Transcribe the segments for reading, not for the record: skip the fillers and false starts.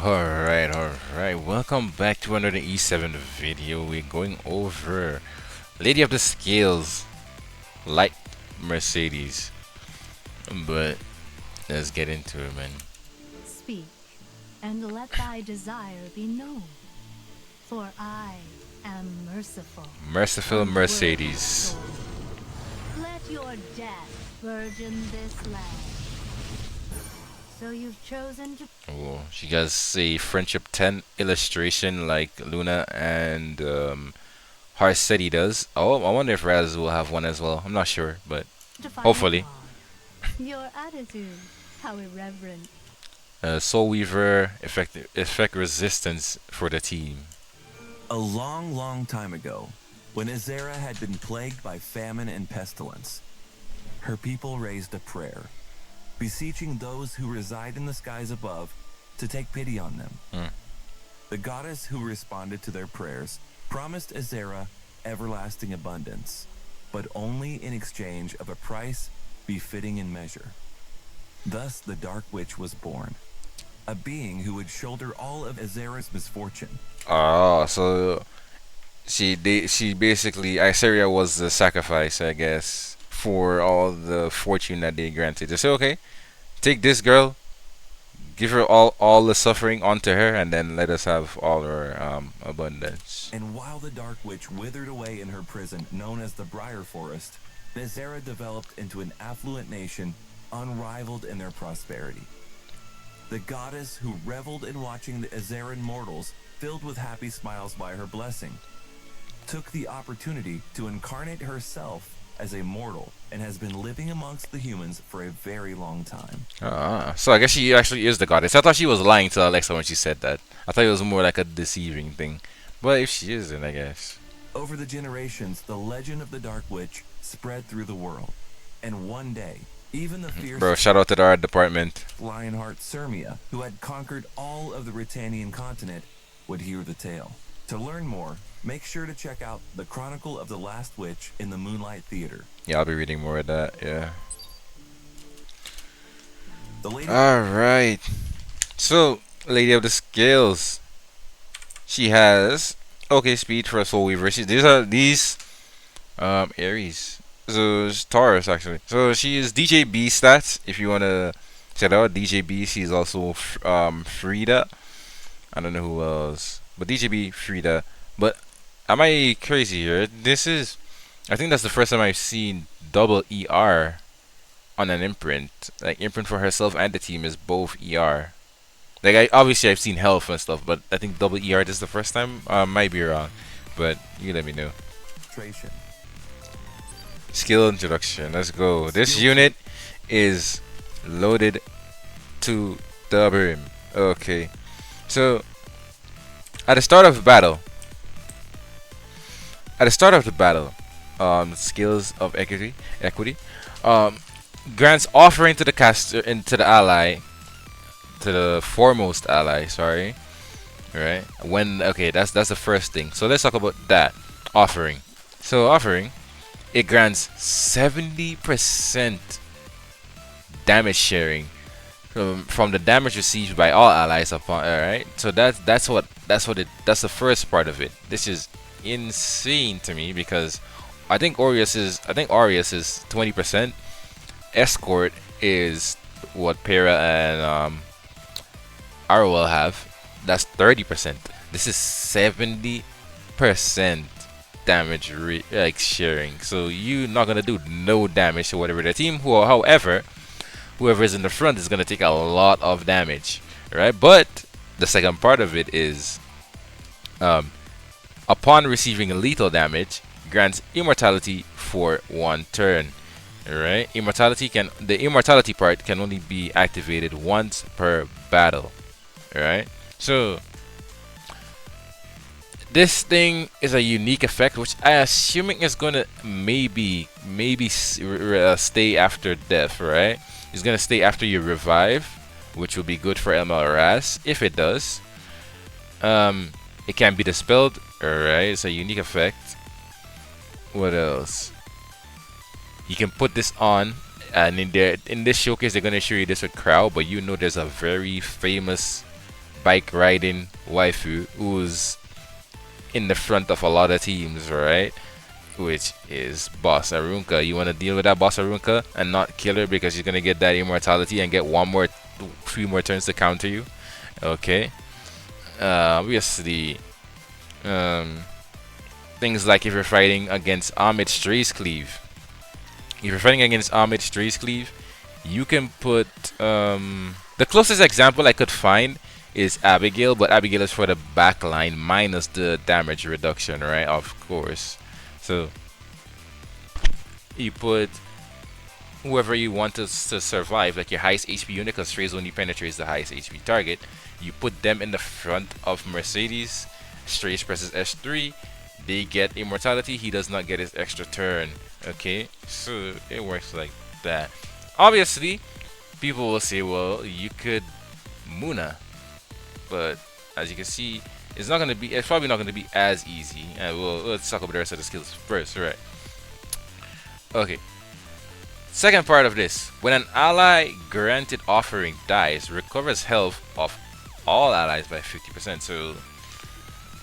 Alright. Welcome back to another E7 video. We're going over Lady of the Scales, Light Mercedes. But let's get into it, man. Speak, and let thy desire be known. For I am merciful. Merciful Mercedes. Let your death burden this land. So you've chosen to. Oh, she has a Friendship 10 illustration like Luna and Heart City does. Oh, I wonder if Raz will have one as well. I'm not sure, but hopefully. Your attitude, how irreverent. Soul Weaver effect resistance for the team. A long time ago, when Azera had been plagued by famine and pestilence, her people raised a prayer, beseeching those who reside in the skies above to take pity on them. The goddess who responded to their prayers promised Azera everlasting abundance, but only in exchange of a price befitting in measure. Thus the Dark Witch was born, a being who would shoulder all of Azera's misfortune. Oh, so she basically Iseria was the sacrifice, I guess, for all the fortune that they granted. They say, okay, take this girl, give her all the suffering onto her, and then let us have all her abundance. And while the Dark Witch withered away in her prison known as the Briar Forest, Azera developed into an affluent nation unrivaled in their prosperity. The goddess who reveled in watching the Azeran mortals filled with happy smiles by her blessing, took the opportunity to incarnate herself as a mortal and has been living amongst the humans for a very long time. So I guess she actually is the goddess. I thought she was lying to Alexa when she said that. I thought it was more like a deceiving thing. But if she is, then I guess. Over the generations, the legend of the Dark Witch spread through the world. And one day, even the fierce Bro, shout out to the art department. Lionheart Sirmia, who had conquered all of the Britannian continent, would hear the tale. To learn more, make sure to check out The Chronicle of the Last Witch in the Moonlight Theater. Yeah, I'll be reading more of that, yeah. The Alright. So, Lady of the Scales. She has okay speed for a Soul Weaver. These Aries. So it's Taurus actually. So she is DJB stats if you wanna check out DJB. She's also Frida. I don't know who else, but DJB Frida. But am I crazy here? I think that's the first time I've seen double ER on an imprint. Like imprint for herself and the team is both ER. Like obviously I've seen health and stuff, but I think double ER this is the first time. Might be wrong, but you let me know. Skill introduction. Let's go. This unit is loaded to the brim. Okay. So at the start of the battle, skills of equity, grants offering to the caster into the ally, to the foremost ally. Sorry. Right. That's the first thing. So let's talk about that offering. So offering. It grants 70% damage sharing from the damage received by all allies upon. All right, so that's the first part of it. This is insane to me because I think Aureus is 20%. Escort is what Para and Arwell have. That's 30%. This is 70% damage like sharing, so you're not gonna do no damage to whatever the team. However, whoever is in the front is gonna take a lot of damage, right? But the second part of it is, upon receiving lethal damage, grants immortality for 1 turn. Right? The immortality part can only be activated once per battle. Right? So this thing is a unique effect, which I assuming is gonna maybe stay after death, right? It's gonna stay after you revive, which will be good for MLRS if it does. It can be dispelled, alright? It's a unique effect. What else? You can put this on, and in this showcase they're gonna show you this with Crow, but you know there's a very famous bike riding waifu who's in the front of a lot of teams, right? Which is Boss Arunka. You want to deal with that Boss Arunka and not kill her because she's gonna get that immortality and get 3 more turns to counter you. Okay. Obviously, um, things like if you're fighting against Ahmed Stray's Cleave. If you're fighting against Ahmed Stray's Cleave, you can put the closest example I could find is Abigail, but Abigail is for the backline minus the damage reduction, right? Of course. So you put whoever you want to survive, like your highest HP unit, because Strays only penetrates the highest HP target. You put them in the front of Mercedes. Strays presses S3. They get immortality. He does not get his extra turn. Okay, so it works like that. Obviously, people will say, well, you could Muna, but as you can see, it's not gonna be. It's probably not gonna be as easy. And let's talk about the rest of the skills first, right? Okay. Second part of this: when an ally granted offering dies, recovers health of all allies by 50%. So,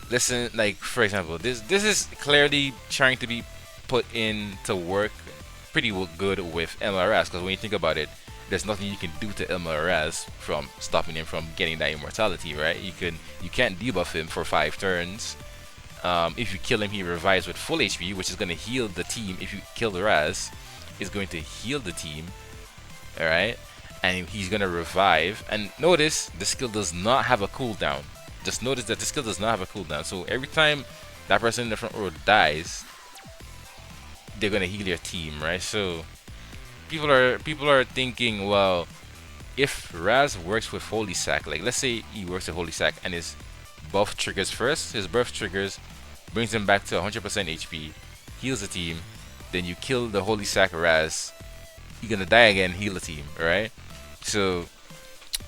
listen, like for example, this is clearly trying to be put in to work pretty good with MRS, because when you think about it, there's nothing you can do to MRS from stopping him from getting that immortality, right? You can't debuff him for 5 turns. If you kill him, he revives with full HP, which is going to heal the team. If you kill Raz, it's going to heal the team, alright? And he's going to revive. And notice, the skill does not have a cooldown. Just notice that the skill does not have a cooldown. So every time that person in the front row dies, they're going to heal your team, right? So people are thinking, well, if Raz works with Holy Sack, like let's say he works with Holy Sack and his buff triggers first, his buff triggers, brings him back to 100% HP, heals the team, then you kill the Holy Sack Raz, you're gonna die again, heal the team, right? So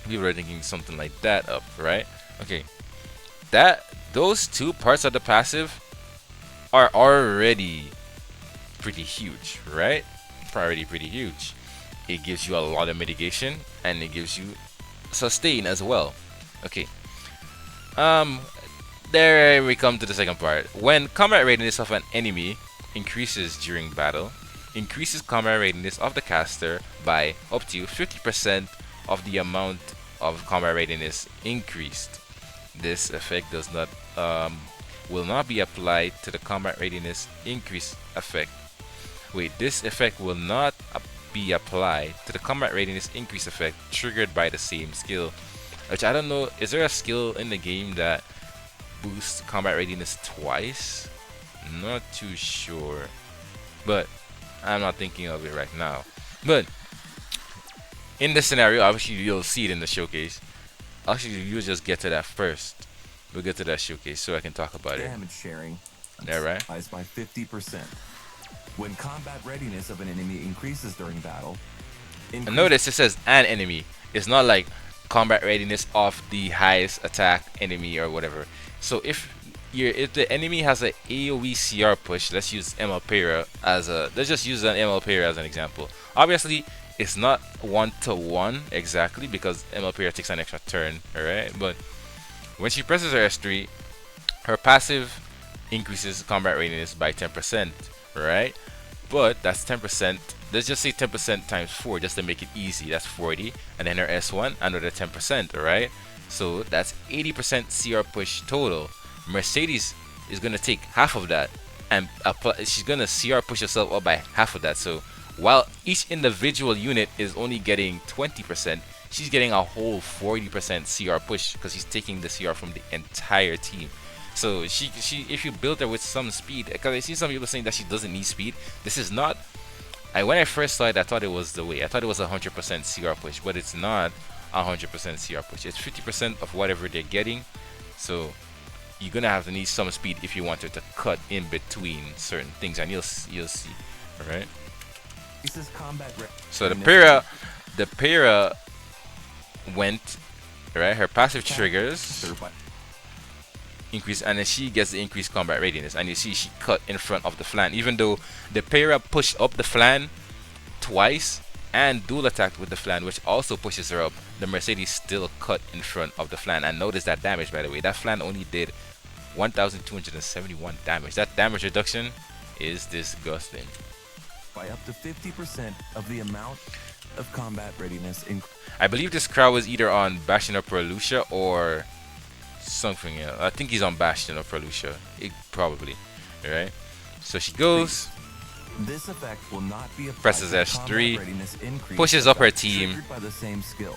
people are thinking something like that up, right? Okay, those 2 parts of the passive are already pretty huge, right? Already pretty huge. It gives you a lot of mitigation and it gives you sustain as well. Okay. There we come to the second part. When combat readiness of an enemy increases during battle, increases combat readiness of the caster by up to 50% of the amount of combat readiness increased. This effect does not will not be applied to the combat readiness increase effect. Wait, this effect will not be applied to the combat readiness increase effect triggered by the same skill. Which I don't know, is there a skill in the game that boosts combat readiness twice? Not too sure, but I'm not thinking of it right now. But in this scenario, obviously you'll see it in the showcase. Actually, you'll just get to that first. We'll get to that showcase so I can talk about it. Damage sharing. Yeah, right? By 50%. When combat readiness of an enemy increases during battle. And notice it says an enemy. It's not like combat readiness of the highest attack enemy or whatever. So if the enemy has a AoE CR push, let's use ML as let's just use an ML as an example. Obviously, it's not 1-to-1 exactly because ML takes an extra turn, alright? But when she presses her S3, her passive increases combat readiness by 10%, right? But that's 10%. Let's just say 10% times 4 just to make it easy. That's 40. And then her S1, another 10%, alright? So that's 80% CR push total. Mercedes is going to take half of that and she's going to CR push herself up by half of that. So while each individual unit is only getting 20%, she's getting a whole 40% CR push because she's taking the CR from the entire team. So she if you build her with some speed, because I see some people saying that she doesn't need speed. This is not. When I first saw it, I thought it was the way. I thought it was 100% CR push, but it's not 100% CR push. It's 50% of whatever they're getting. So you're gonna have to need some speed if you want her to cut in between certain things, and you'll see. All right. This is combat. So the para went right. Her passive triggers increase, and then she gets the increased combat readiness, and you see she cut in front of the flan, even though the para pushed up the flan twice and dual attacked with the flan, which also pushes her up. the Mercedes still cut in front of the Flan. And notice that damage, by the way. That Flan only did 1,271 damage. That damage reduction is disgusting. By up to 50% of the amount of combat readiness in I believe this crowd was either on Bastion of Lucia or something else. I think he's on Bastion of Lucia. Probably. Alright. So she goes, this effect will not be applied presses to S3, combat readiness increase pushes up her effects team, triggered by the same skill.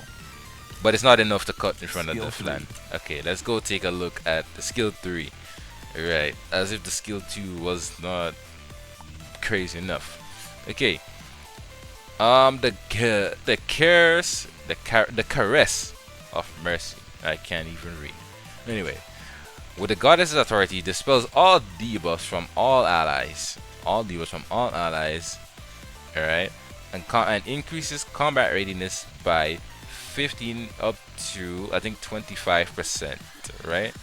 but it's not enough to cut in front of the Skill Flan. Okay, let's go take a look at the skill 3. Right, as if the skill 2 was not crazy enough. Okay, the caress of mercy. I can't even read. Anyway, with the goddess's authority, dispels all debuffs from all allies. All debuffs from all allies. Alright, and increases combat readiness by 15 up to I think 25%. Right,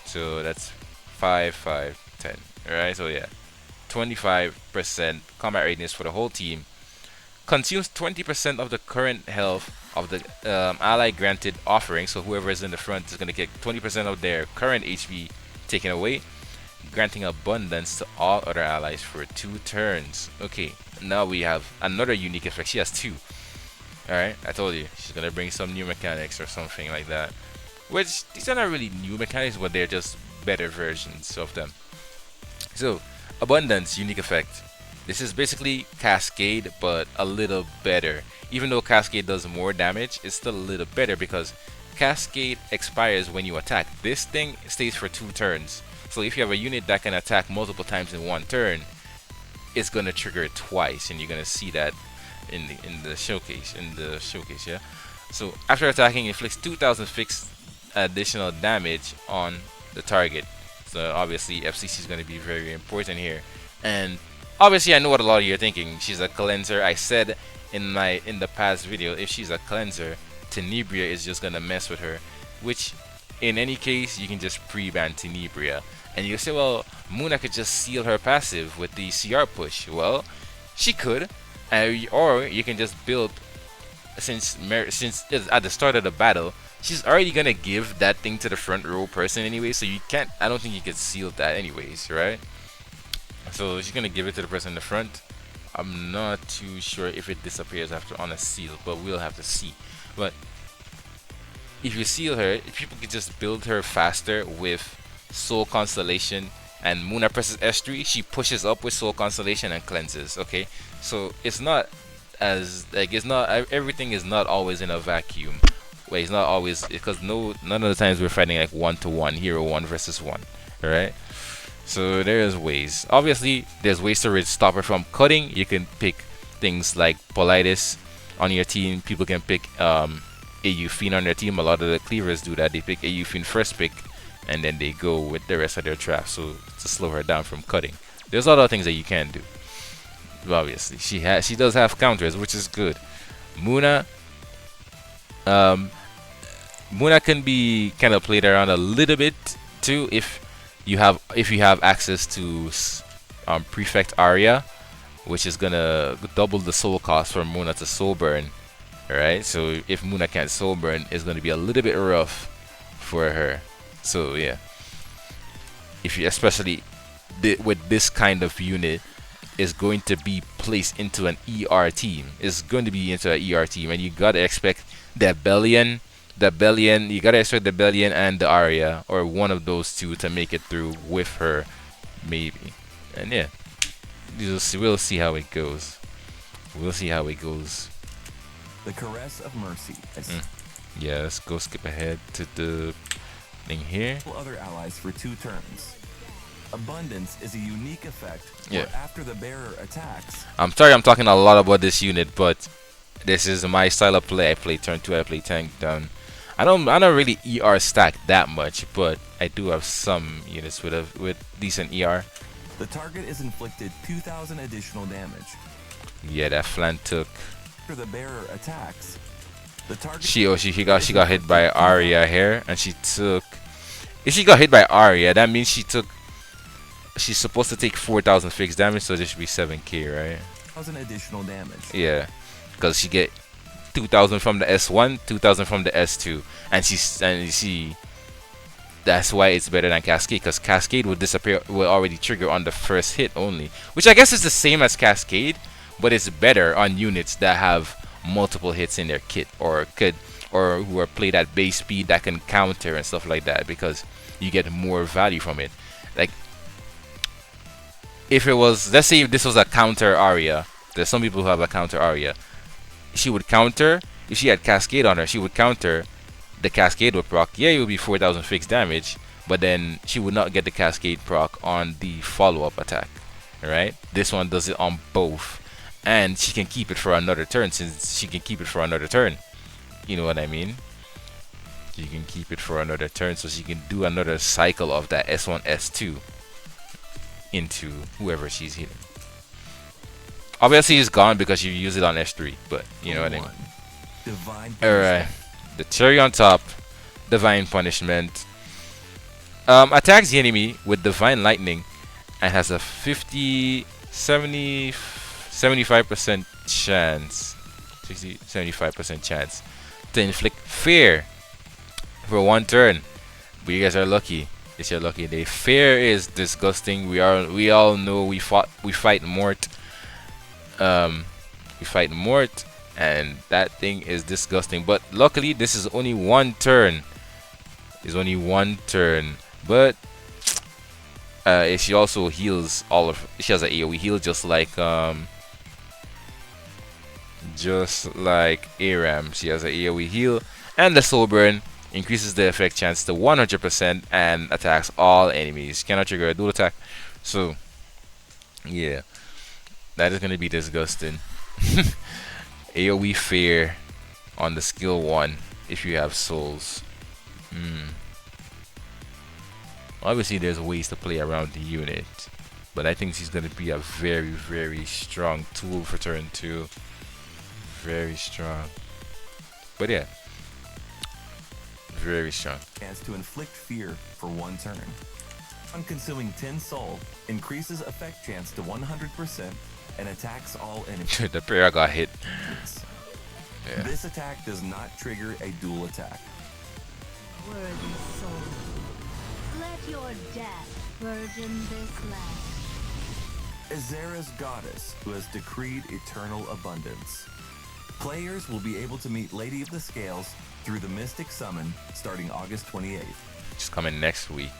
so that's 5, 5, 10. Alright, so yeah, 25% combat readiness for the whole team. Consumes 20% of the current health of the ally granted offering. So whoever is in the front is going to get 20% of their current HP taken away, granting abundance to all other allies for 2 turns. Okay, now we have another unique effect. She has 2. Alright, I told you she's going to bring some new mechanics or something like that. Which, these are not really new mechanics, but they're just better versions of them. So, abundance unique effect. This is basically Cascade, but a little better. Even though Cascade does more damage, it's still a little better because Cascade expires when you attack. This thing stays for 2 turns. So if you have a unit that can attack multiple times in 1 turn, it's gonna trigger it twice, and you're gonna see that in the showcase. Yeah. So after attacking, it inflicts 2,000 fixed additional damage on the target. So obviously FCC is gonna be very important here. And obviously, I know what a lot of you are thinking. She's a cleanser. I said in the past video, if she's a cleanser, Tenebria is just gonna mess with her. Which, in any case, you can just pre-ban Tenebria. And you say, well, Muna could just seal her passive with the CR push. Well, she could, or you can just build. Since it's at the start of the battle, she's already gonna give that thing to the front row person anyway. So you can't. I don't think you could seal that anyways, right? So she's gonna give it to the person in the front. I'm not too sure if it disappears after on a seal, but we'll have to see. But if you seal her, people can just build her faster with Soul Constellation, and Muna presses S3, she pushes up with Soul Constellation and cleanses. Okay, so it's not as like it's not everything is not always in a vacuum. Wait, it's not always because none of the times we're fighting like 1-to-1, hero 1 versus 1. All right. So there's ways. Obviously, there's ways to stop her from cutting. You can pick things like Politis on your team. People can pick AU Fiend on their team. A lot of the cleavers do that. They pick AU Fiend first pick, and then they go with the rest of their traps. So to slow her down from cutting. There's other things that you can do. Obviously, she does have counters, which is good. Muna can be kind of played around a little bit too if you have access to Prefect Aria, which is gonna double the soul cost for Muna to soul burn. Alright, so if Muna can't soul burn, it's gonna be a little bit rough for her. So yeah, if you especially with this kind of unit is going to be placed into an ER team, is going to be into an ER team, and you gotta expect the Bellion, you gotta expect the Bellion and the Aria, or one of those two, to make it through with her, maybe. And yeah, we'll see how it goes. We'll see how it goes. The Caress of Mercy. Yeah, let's go skip ahead to the thing here. Other allies for 2 turns. Abundance is a unique effect where after the bearer attacks. I'm sorry I'm talking a lot about this unit, but this is my style of play. I play turn 2, I play tank down. I don't really ER stack that much, but I do have some units with decent ER. The target is inflicted 2,000 additional damage. Yeah, that Flan took. After the bearer attacks, the target she got hit by Arya here, and she took. If she got hit by Arya, that means she's supposed to take 4,000 fixed damage, so this should be 7k, right? 1,000 additional damage. Yeah, because she get 2,000 from the S1, 2,000 from the S2, and you see that's why it's better than Cascade, because Cascade will already trigger on the first hit only, which I guess is the same as Cascade, but it's better on units that have multiple hits in their kit, or who are played at base speed that can counter and stuff like that, because you get more value from it. Like if it was, let's say if this was a counter Aria, there's some people who have a counter Aria, she would counter, if she had Cascade on her, she would counter, the Cascade would proc, yeah, it would be 4,000 fixed damage, but then she would not get the Cascade proc on the follow-up attack, right? This one does it on both, and she can keep it for another turn, since she can keep it for another turn, you know what I mean? You can keep it for another turn, so she can do another cycle of that S1, S2 into whoever she's hitting. Obviously it's gone because you use it on S3, but you know what I mean. Divine Alright, the cherry on top, Divine Punishment. Attacks the enemy with Divine Lightning and has a 75% chance, 75% chance to inflict fear for one turn. But you guys are lucky. It's your lucky day. Fear is disgusting. We all know we fight Mort. We fight Mort, and that thing is disgusting. But luckily, this is only one turn. It's only one turn. But she also heals all of. She has an AOE heal, just like Aram. She has an AOE heal, and the Soul Burn increases the effect chance to 100% and attacks all enemies. Cannot trigger a dual attack. So, yeah, that is gonna be disgusting. AOE Fear on the skill 1 if you have souls. Obviously, there's ways to play around the unit, but I think she's gonna be a very, very strong tool for turn 2. Very strong. But yeah, very strong. Chance to inflict fear for one turn. On consuming 10 soul, increases effect chance to 100% and attacks all enemies. The prayer got hit. Yeah. This attack does not trigger a dual attack. Worthy soul, let your death burden this land. Azera's goddess, who has decreed eternal abundance. Players will be able to meet Lady of the Scales through the Mystic Summon starting August 28th. She's coming next week.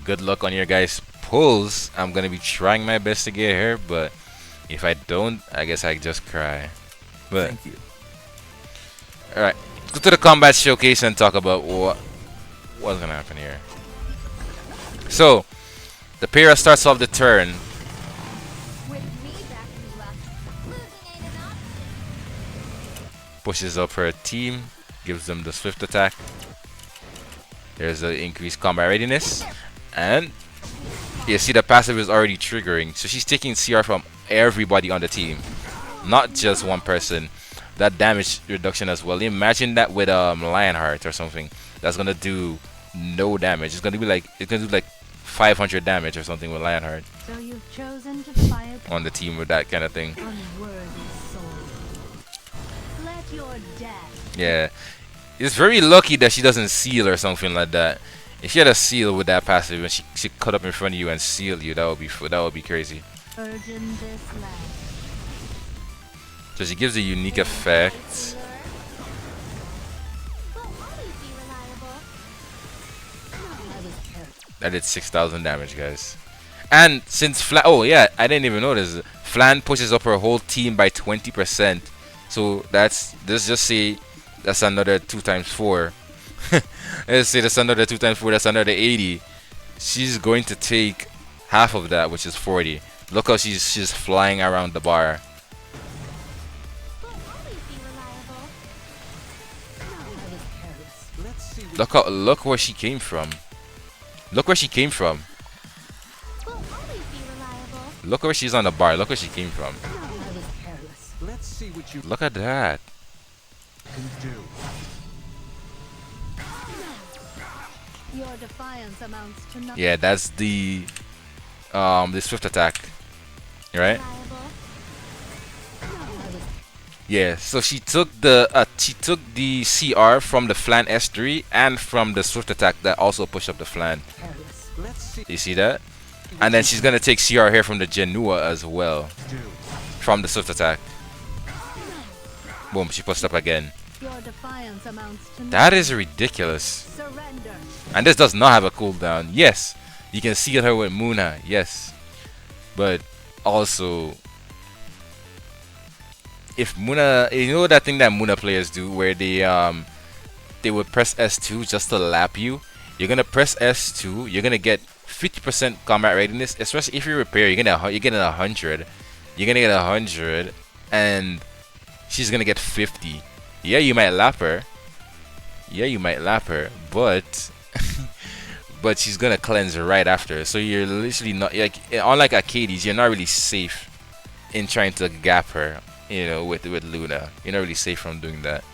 Good luck on your guys' pulls. I'm gonna be trying my best to get her, but if I don't, I guess I just cry. But Thank you. alright, go to the combat showcase and talk about what's gonna happen here. So the Pyrrha starts off the turn. With me backing you up, losing ain't an option. Pushes up her team, gives them the swift attack. There's the increased combat readiness, and you see the passive is already triggering, so she's taking CR from everybody on the team, not just one person. That damage reduction as well. Imagine that with Lionheart or something. That's gonna do no damage. It's gonna do like 500 damage or something with Lionheart So you've chosen to defy a on the team with that kind of thing. unworthy soul. Let your death Yeah, it's very lucky that she doesn't seal or something like that. If she had a seal with that passive and she cut up in front of you and seal you, that would be crazy. burden this land. So she gives a unique effect. Will always be reliable. I was careless. That did 6,000 damage, guys. And since oh yeah, I didn't even notice. Flan pushes up her whole team by 20%. So let's just say that's another 2 times 4. Let's say that's another 2 times 4. That's another 80. She's going to take half of that, which is 40. Look how she's flying around the bar. Will always be reliable. I was careless. Look where she came from. Look where she came from. Will always be reliable. Look where she's on the bar. Look where she came from. I was careless. Let's see what you Look at that. can do. Your defiance amounts to nothing. Yeah, that's the swift attack. Right? Reliable. Yeah, so she took the CR from the flan S3 and from the swift attack that also pushed up the flan. Let's see You see that? what And then you she's can gonna take CR here from the Genua as well do. from the swift attack. Boom, she pushed up again. Your defiance amounts to That nothing. is ridiculous. Surrender. And this does not have a cooldown. Yes, you can seal her with Muna. Yes, but also if Muna, you know that thing that Muna players do where they would press S2 just to lap you. You're gonna press S2. You're gonna get 50% combat readiness, especially if you repair. You're getting 100. You're gonna get 100, and she's gonna get 50. Yeah, you might lap her. Yeah, you might lap her, but but she's gonna cleanse right after. So you're literally not like, unlike Arcades, you're not really safe in trying to gap her. You know, with Luna, you're not really safe from doing that.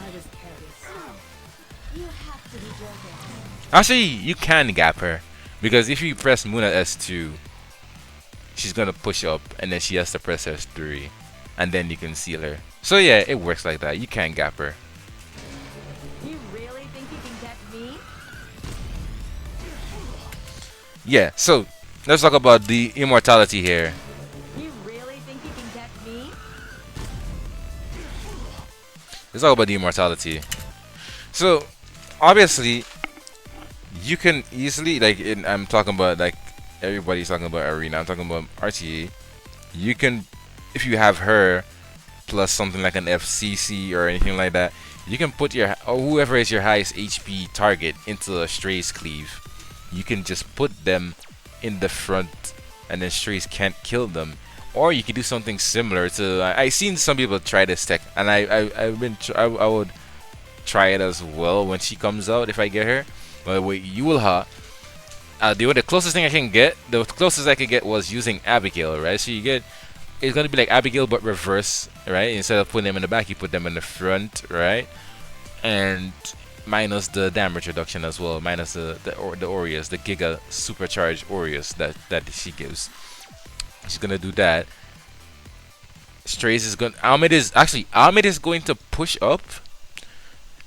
I was careless. You have to be joking. Actually, you can gap her because if you press Muna S2, she's gonna push up, and then she has to press S3, and then you can seal her. So yeah, it works like that. You can gap her. You really think you can get me? Yeah. So let's talk about the immortality here. You really think you can get me? Let's talk about the immortality. So obviously, you can easily I'm talking about like everybody's talking about arena. I'm talking about RTA. You can, if you have her plus something like an FCC or anything like that, you can put your or whoever is your highest HP target into a Stray's cleave. You can just put them in the front, and then Strays can't kill them. Or you could do something similar to I seen some people try this tech, and I would try it as well when she comes out if I get her. But with Yulha, the closest thing I can get, the closest I could get was using Abigail, right? So you get, it's gonna be like Abigail but reverse, right? Instead of putting them in the back, you put them in the front, right? And minus the damage reduction as well, minus the Aureus, the Giga supercharged Aureus that she gives. She's gonna do that. Strays is going. Ahmed is going to push up.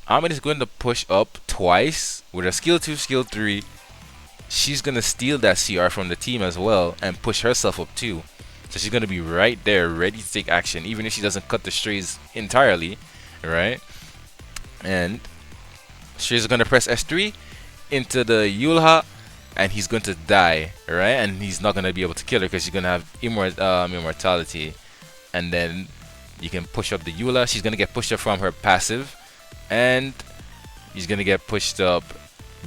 Ahmed is going to push up twice with a skill 2, skill 3. She's gonna steal that CR from the team as well and push herself up too. So she's gonna be right there, ready to take action, even if she doesn't cut the Strays entirely, right? And Strays is gonna press S3 into the Yulha, and he's going to die, right? And he's not gonna be able to kill her because she's gonna have immortality. And then you can push up the Eula. She's gonna get pushed up from her passive, and he's gonna get pushed up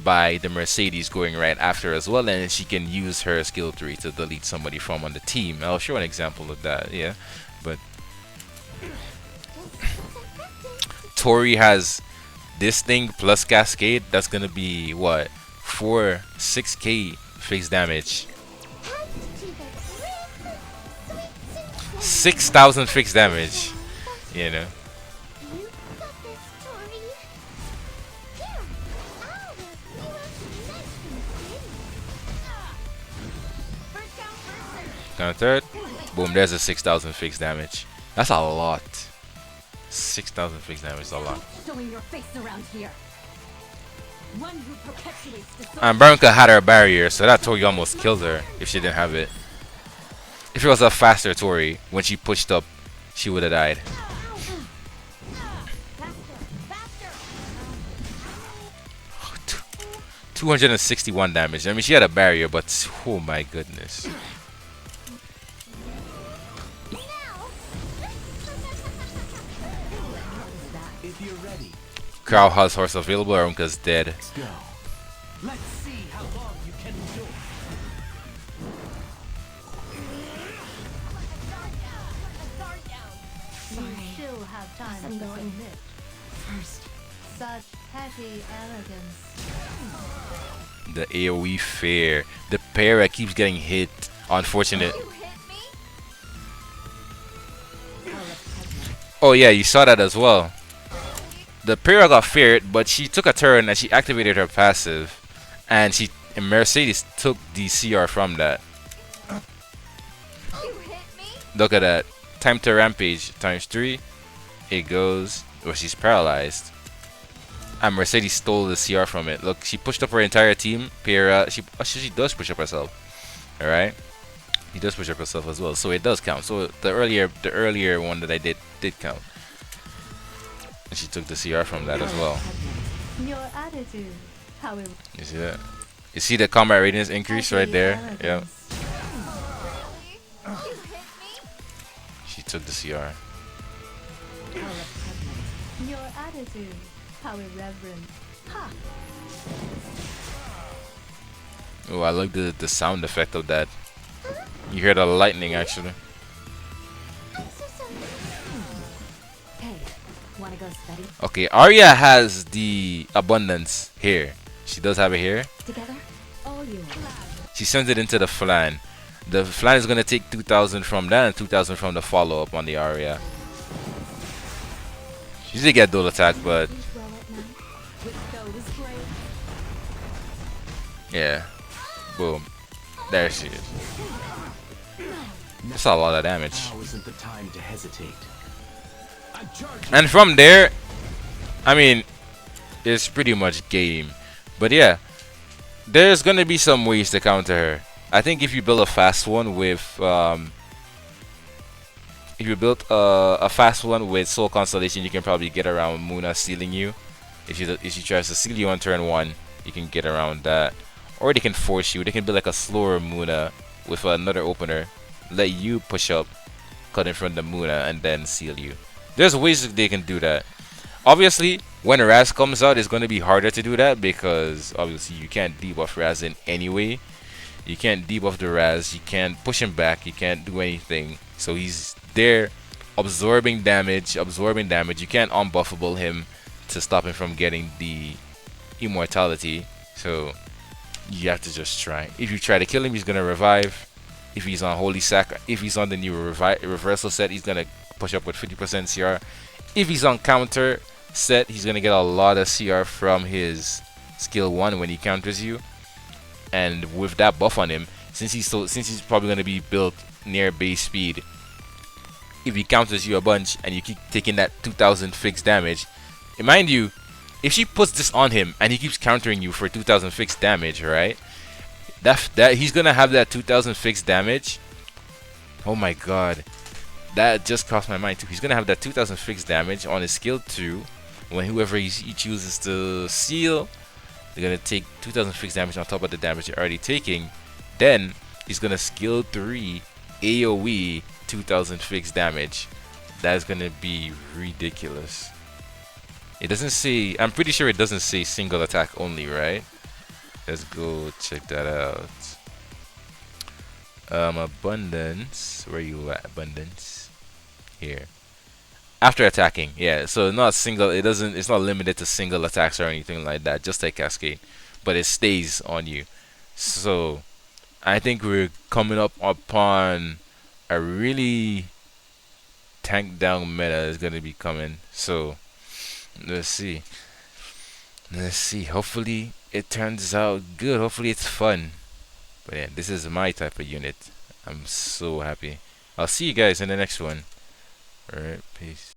by the Mercedes going right after as well, and she can use her skill 3 to delete somebody from on the team. I'll show an example of that, yeah. But Tori has this thing plus Cascade. That's gonna be what, 6k face damage. 6,000 fixed damage, you know. You got this, Tori. Yeah, I'll work you up nice and thin. First down, first. Count third. Boom, there's a 6,000 fixed damage. That's a lot. 6,000 fixed damage is a lot. Showing your face around here. One who perpetuates the And Veronica had her barrier, so that Tori almost killed her if she didn't have it. If it was a faster Tori, when she pushed up, she would have died. faster. 261 damage. I mean, she had a barrier, but oh my goodness. If you're ready, Crow has horse available, Veronicas dead. let's go. Let's see how long you can endure. You still have time to submit. First. Such petty arrogance. The AoE fair. The para keeps getting hit. Unfortunate. You hit me? Oh yeah, you saw that as well. The para got feared, but she took a turn and she activated her passive, and Mercedes took the CR from that. Look at that. Time to rampage times 3. It goes. Or she's paralyzed. And Mercedes stole the CR from it. Look, she pushed up her entire team. Pira, she does push up herself. Alright? He does push up herself as well. So it does count. So the earlier one that I did count. And she took the CR from that as well. Your attitude, how it You see that? You see the combat radius increase right there? Yeah. Really? You hit me? She took the CR. Your attitude, how irreverent. Ha! Oh, I like the sound effect of that. You hear the lightning actually. I'm so sorry. Hey, wanna go study Okay, Arya has the abundance here. She does have it here. together? All yours. She sends it into the flan. The flan is gonna take 2,000 from that and 2,000 from the follow up on the Arya. She did get dual attack, but Sleep well at night. With those brave. yeah. Boom. There she is. That's a lot of damage. Now isn't the time to hesitate. I'm charging. And from there, I mean, it's pretty much game. But yeah, there's gonna be some ways to counter her. I think if you build a fast one with if you build a fast one with Soul Constellation, you can probably get around Muna sealing you. If she tries to seal you on turn 1, you can get around that. Or they can force you. They can build like a slower Muna with another opener, let you push up, cut in front of the Muna, and then seal you. There's ways that they can do that. Obviously, when Raz comes out, it's going to be harder to do that because obviously you can't debuff Raz in any way. You can't debuff the Raz. You can't push him back. You can't do anything. So he's there absorbing damage. You can't unbuffable him to stop him from getting the immortality. So you have to just try. If you try to kill him, he's going to revive. If he's on Holy Sac, if he's on the new reversal set, he's going to push up with 50% CR. If he's on counter set, he's going to get a lot of CR from his skill 1 when he counters you. And with that buff on him, since he's probably going to be built near base speed, if he counters you a bunch and you keep taking that 2,000 fixed damage, and mind you, if she puts this on him and he keeps countering you for 2,000 fixed damage, right? That he's gonna have that 2,000 fixed damage. Oh my god, that just crossed my mind too. He's gonna have that 2,000 fixed damage on his skill 2 when whoever he chooses to seal. They're gonna take 2,000 fixed damage on top of the damage they're already taking. Then he's gonna skill 3 AoE 2,000 fixed damage. That's gonna be ridiculous. It doesn't say. I'm pretty sure it doesn't say single attack only, right? Let's go check that out. Abundance. Where you at? Abundance. Here. After attacking, yeah. So not single. It doesn't. It's not limited to single attacks or anything like that. Just like Cascade, but it stays on you. So I think we're coming up upon a really tank down meta is gonna be coming. So let's see. Let's see. Hopefully it turns out good. Hopefully it's fun. But yeah, this is my type of unit. I'm so happy. I'll see you guys in the next one. Alright, peace.